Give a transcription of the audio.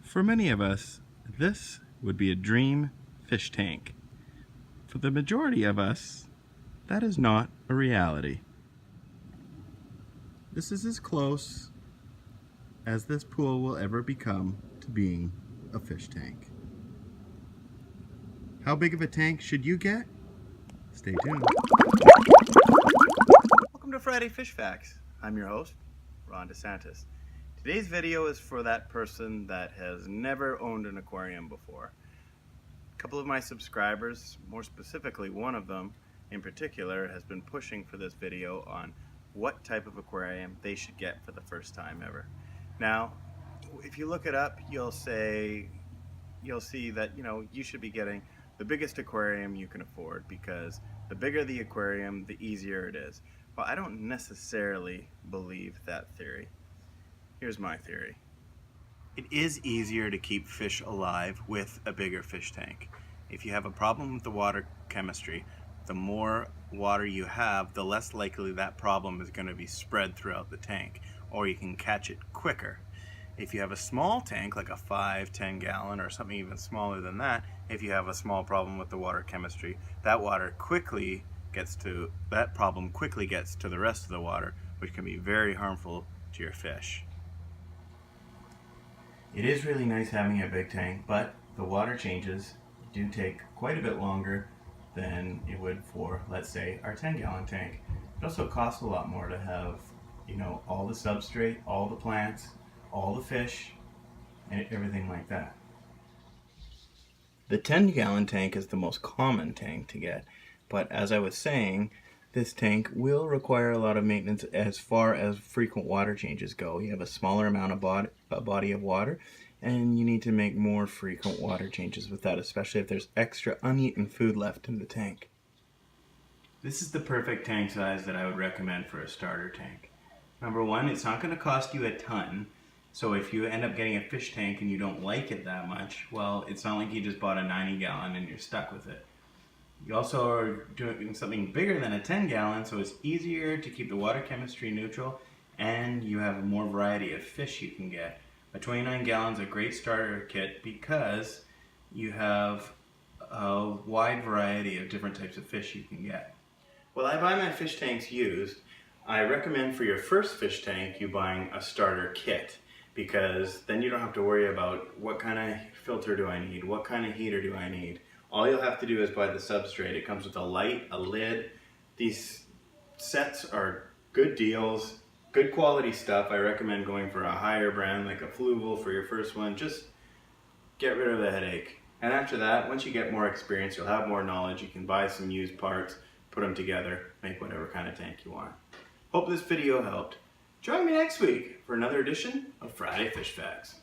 For many of us, this would be a dream fish tank. For the majority of us, that is not a reality. This is as close as this pool will ever become to being a fish tank. How big of a tank should you get? Stay tuned. Welcome to Friday Fish Facts. I'm your host, Ron DeSantis. Today's video is for that person that has never owned an aquarium before. A couple of my subscribers, more specifically one of them in particular, has been pushing for this video on what type of aquarium they should get for the first time ever. Now, if you look it up, you'll see that you should be getting the biggest aquarium you can afford, because the bigger the aquarium, the easier it is. Well, I don't necessarily believe that theory. Here's my theory. It is easier to keep fish alive with a bigger fish tank. If you have a problem with the water chemistry, the more water you have, the less likely that problem is going to be spread throughout the tank, or you can catch it quicker. If you have a small tank, like a 5-10 gallon or something even smaller than that, if you have a small problem with the water chemistry, that problem quickly gets to the rest of the water, which can be very harmful to your fish. It is really nice having a big tank, but the water changes do take quite a bit longer than it would for, let's say, our 10-gallon tank. It also costs a lot more to have, all the substrate, all the plants, all the fish, and everything like that. The 10-gallon tank is the most common tank to get, but as I was saying, this tank will require a lot of maintenance as far as frequent water changes go. You have a smaller amount of body of water, and you need to make more frequent water changes with that, especially if there's extra uneaten food left in the tank. This is the perfect tank size that I would recommend for a starter tank. Number one, it's not going to cost you a ton, so if you end up getting a fish tank and you don't like it that much, well, it's not like you just bought a 90-gallon and you're stuck with it. You also are doing something bigger than a 10-gallon, so it's easier to keep the water chemistry neutral, and you have more variety of fish you can get. A 29 gallon is a great starter kit because you have a wide variety of different types of fish you can get. Well, I buy my fish tanks used. I recommend for your first fish tank you buying a starter kit, because then you don't have to worry about what kind of filter do I need, what kind of heater do I need. All you'll have to do is buy the substrate. It comes with a light, a lid. These sets are good deals, good quality stuff. I recommend going for a higher brand like a Fluval for your first one. Just get rid of the headache. And after that, once you get more experience, you'll have more knowledge. You can buy some used parts, put them together, make whatever kind of tank you want. Hope this video helped. Join me next week for another edition of Friday Fish Facts.